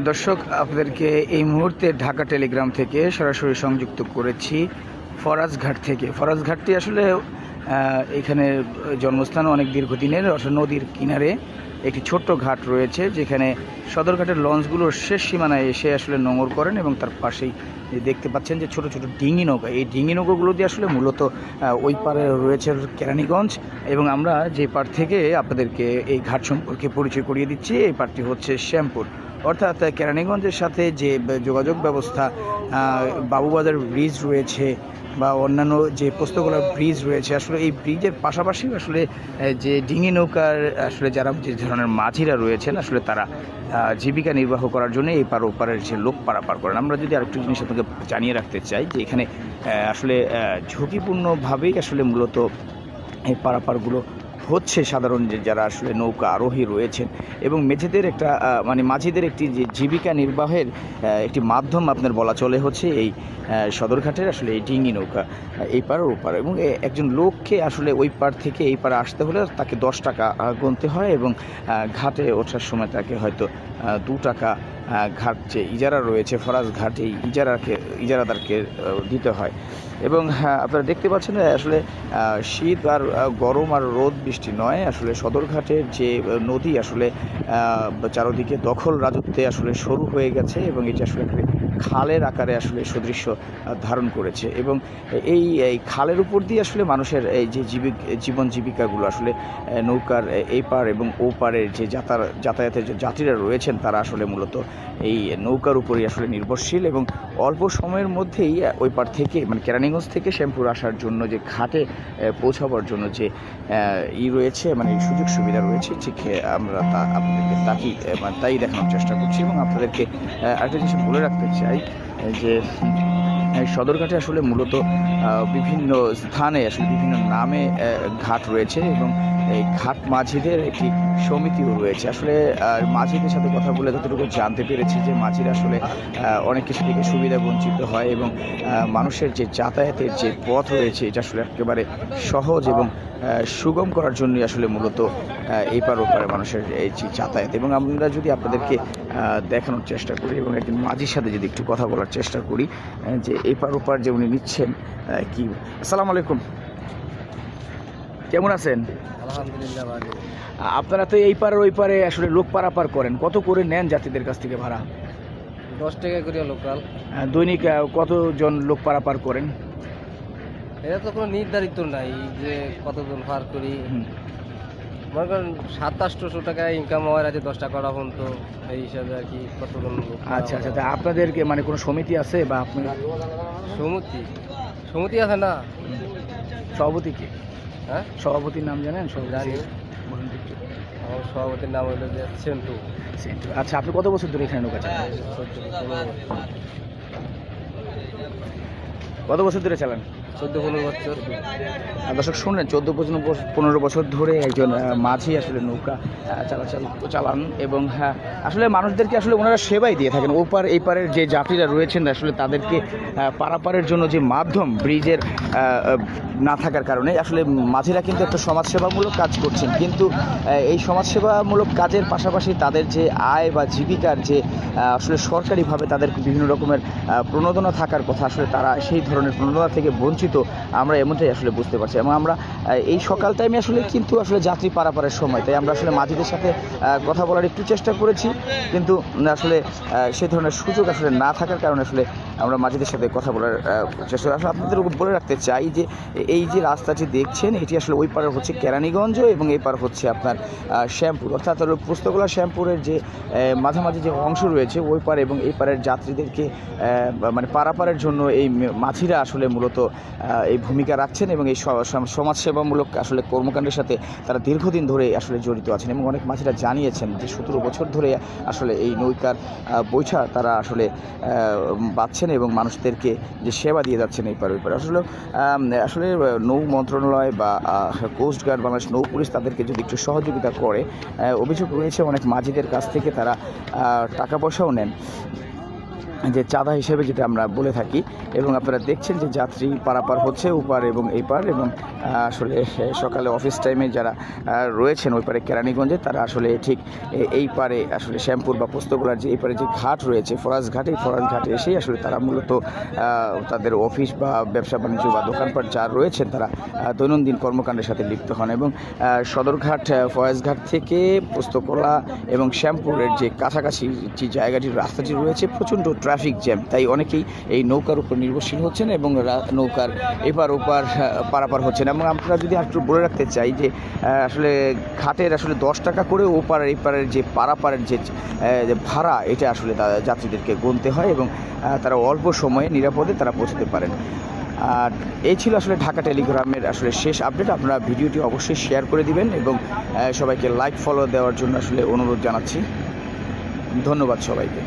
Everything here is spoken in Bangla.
দর্শক, আপনাদেরকে এই মুহূর্তে ঢাকা টেলিগ্রাম থেকে সরাসরি সংযুক্ত করেছি ফরাজঘাট থেকে। ফরাজঘাটটি আসলে এখানে জন্মস্থান অনেক দীর্ঘদিনের, অর্থাৎ নদীর কিনারে একটি ছোট্ট ঘাট রয়েছে, যেখানে সদরঘাটের লঞ্চগুলোর শেষ সীমানায় এসে আসলে নোঙর করেন এবং তার পাশেই দেখতে পাচ্ছেন যে ছোট ছোট ডিঙি নৌকা, এই ডিঙি নৌকাগুলো দিয়ে আসলে মূলত ওই পারে রয়েছে কেরানীগঞ্জ, এবং আমরা যে পার থেকে আপনাদেরকে এই ঘাট সম্পর্কে পরিচয় করিয়ে দিচ্ছি, এই পারটি হচ্ছে শ্যামপুর। অর্থাৎ কেরানীগঞ্জের সাথে যে যোগাযোগ ব্যবস্থা, বাবুবাজার ব্রিজ রয়েছে বা অন্যান্য যে পোস্তগোলা ব্রিজ রয়েছে, আসলে এই ব্রিজের পাশাপাশি আসলে যে ডিঙি নৌকার আসলে যারা যে ধরনের মাঝিরা রয়েছেন, আসলে তারা জীবিকা নির্বাহ করার জন্য এই পার ওপারের যে লোক পারাপার করেন। আমরা যদি আরেকটু জিনিস আপনাকে জানিয়ে রাখতে চাই যে এখানে আসলে ঝুঁকিপূর্ণভাবেই আসলে মূলত এই পারাপারগুলো হচ্ছে সাধারণ যে যারা আসলে নৌকা আরোহী রয়েছেন, এবং মেঝেদের একটা মাঝিদের একটি যে জীবিকা নির্বাহের একটি মাধ্যম আপনার বলা চলে হচ্ছে এই সদরঘাটের আসলে এই ডিঙি নৌকা, এই পার ও পার। এবং একজন লোককে আসলে ওই পার থেকে এই পারে আসতে হলে তাকে 10 টাকা গুনতে হয়, এবং ঘাটে ওঠার সময় তাকে হয়তো 2 টাকা ঘাট যে ইজারা রয়েছে ফরাজ ঘাট, এই ইজারাদারকে দিতে হয়। এবং আপনারা দেখতে পাচ্ছেন আসলে শীত আর গরম আর রোদ বৃষ্টি নয়, আসলে সদরঘাটের যে নদী আসলে চারদিকে দখল রাজত্বে আসলে শুরু হয়ে গেছে, এবং এটি আসলে খালের আকারে আসলে সদৃশ্য ধারণ করেছে। এবং এই খালের উপর দিয়ে আসলে মানুষের এই যে জীবন জীবিকাগুলো আসলে নৌকার এই পার এবং ও পারের যে যাতায়াতের যে যাত্রীরা রয়েছেন, তারা আসলে মূলত এই নৌকার উপরেই আসলে নির্ভরশীল, এবং অল্প সময়ের মধ্যেই ওই পার থেকে কেরানীগঞ্জ থেকে শ্যামপুর আসার জন্য যে ঘাটে পৌঁছাবার জন্য যে রয়েছে সুযোগ সুবিধা রয়েছে, ঠিক আমরা আপনাদেরকে তাই দেখানোর চেষ্টা করছি। এবং আপনাদেরকে আরেকটা জিনিস বলে রাখতে চাই যে সদরঘাটে আসলে মূলত বিভিন্ন স্থানে আসলে বিভিন্ন নামে ঘাট রয়েছে, এবং এই ঘাট মাঝিদের একটি সমিতিও রয়েছে। আসলে মাঝিদের সাথে কথা বলে যতটুকু জানতে পেরেছি যে মাঝিরা আসলে অনেক কিছু থেকে সুবিধা বঞ্চিত হয়, এবং মানুষের যে যাতায়াতের যে পথ রয়েছে, এটা আসলে একেবারে সহজ এবং সুগম করার জন্যই আসলে মূলত এই পার ওপারে মানুষের এই যে যাতায়াত। এবং আমরা যদি আপনাদেরকে দেখানোর চেষ্টা করি এবং একজন মাঝির সাথে যদি একটু কথা বলার চেষ্টা করি যে এই পার ওপার যে উনি নিচ্ছেন কি। আসসালামু আলাইকুম, কেমন আছেন? আলহামদুলিল্লাহ ভালো। আপনারা তো এই পার ওই পারে আসলে লোক পারাপার করেন, কত করে নেন যাত্রীদের কাছ থেকে ভাড়া? 10 টাকা করে লোকাল। দৈনিক কতজন লোক পারাপার করেন? এটা তো কোনো নির্ধারিত নাই যে কতজন পার করি। মনে করেন 700-800 টাকা ইনকাম হওয়ার আছে 10 টাকা রাখুন, তো এই হিসাবে আর কি কতজন লোক। আচ্ছা আচ্ছা, তা আপনাদেরকে কোনো সমিতি আছে বা আপনার সমিতি আছে না? সভাপতি কি? হ্যাঁ, সভাপতির নাম জানেন? জানি। আমার সভাপতির নাম হলো যে সেন্টু। আচ্ছা, আপনি কত বছর ধরে এখানে নৌকা চালান? কত বছর ধরে চালান? 14-15 বছর। দর্শক শুনলেন, 14-15 বছর ধরে একজন মাঝি আসলে নৌকা চালান, এবং আসলে মানুষদেরকে আসলে ওনারা সেবাই দিয়ে থাকেন। ওপার এই পারের যে যাত্রীরা রয়েছেন আসলে তাদেরকে পারাপারের জন্য যে মাধ্যম ব্রিজের না থাকার কারণে আসলে মাঝিরা কিন্তু একটা সমাজসেবামূলক কাজ করছেন, কিন্তু এই সমাজসেবামূলক কাজের পাশাপাশি তাদের যে আয় বা জীবিকার যে আসলে সরকারিভাবে তাদের বিভিন্ন রকমের প্রণোদনা থাকার কথা, আসলে তারা সেই ধরনের প্রণোদনা থেকে বঞ্চিত আমরা এমনটাই আসলে বুঝতে পারছি। এবং আমরা এই সকাল টাইমে আসলে কিন্তু আসলে যাত্রী পারাপারের সময়, তাই আমরা আসলে মাঝিদের সাথে কথা বলার একটু চেষ্টা করেছি, কিন্তু আসলে সেই ধরনের সুযোগ আসলে না থাকার কারণে আসলে আমরা মাঝিদের সাথে কথা বলার চেষ্টা আসলে আপনাদের বলে রাখতে চাই যে এই যে রাস্তাটি দেখছেন, এটি আসলে ওই পারে হচ্ছে কেরানীগঞ্জ এবং এই পার হচ্ছে আপনার শ্যামপুর, অর্থাৎ পোস্তগোলা শ্যামপুরের যে মাঝামাঝি যে অংশ রয়েছে ওই পারে এবং এই পারের যাত্রীদেরকে পারাপারের জন্য এই মাঝিরা আসলে মূলত এই ভূমিকা রাখছেন, এবং এই সমাজসেবামূলক আসলে কর্মকাণ্ডের সাথে তারা দীর্ঘদিন ধরে আসলে জড়িত আছেন। এবং অনেক মাঝিরা জানিয়েছেন যে 17 বছর ধরে আসলে এই নৌকার বৈঠা তারা আসলে বাঁধছেন এবং মানুষদেরকে যে সেবা দিয়ে যাচ্ছেন এই পার ওই পারে। আসলে নৌ মন্ত্রণালয় বা কোস্টগার্ড, বাংলাদেশ নৌ পুলিশ তাদেরকে যদি একটু সহযোগিতা করে, অভিযোগ রয়েছে অনেক মাঝিদের কাছ থেকে তারা টাকা পয়সাও নেন। যে চাঁদা হিসেবে যেটা আমরা বলে থাকি। এবং আপনারা দেখছেন যে যাত্রী পারাপার হচ্ছে ওপার এবং এই পার, এবং আসলে সকালে অফিস টাইমে যারা রয়েছেন ওই পারে কেরানীগঞ্জে, তারা আসলে ঠিক এই পারে আসলে শ্যামপুর বা পোস্তগোলার যে এই পারে যে ঘাট রয়েছে ফরাজ ঘাট, এই ফরাজ ঘাটে এসেই আসলে তারা মূলত তাদের অফিস বা ব্যবসা বাণিজ্য বা দোকানপাট যা রয়েছেন তারা দৈনন্দিন কর্মকাণ্ডের সাথে লিপ্ত হন। এবং সদরঘাট ফরাজঘাট থেকে পোস্তগোলা এবং শ্যামপুরের যে কাছাকাছি যে জায়গাটির রাস্তাটি রয়েছে প্রচণ্ড ট্রাফিক জ্যাম, তাই অনেকেই এই নৌকার উপর নির্ভরশীল হচ্ছেন এবং নৌকার এপার ওপার পারাপার হচ্ছেন। এবং আমরা যদি একটু বলে রাখতে চাই যে আসলে ঘাটের আসলে 10 টাকা করে ওপার এপারের যে পারাপারের যে ভাড়া, এটা আসলে যাত্রীদেরকে গুনতে হয় এবং তারা অল্প সময়ে নিরাপদে তারা পৌঁছতে পারেন। আর এই ছিল আসলে ঢাকা টেলিগ্রামের আসলে শেষ আপডেট। আপনারা ভিডিওটি অবশ্যই শেয়ার করে দিবেন এবং সবাইকে লাইক ফলো দেওয়ার জন্য আসলে অনুরোধ জানাচ্ছি। ধন্যবাদ সবাইকে।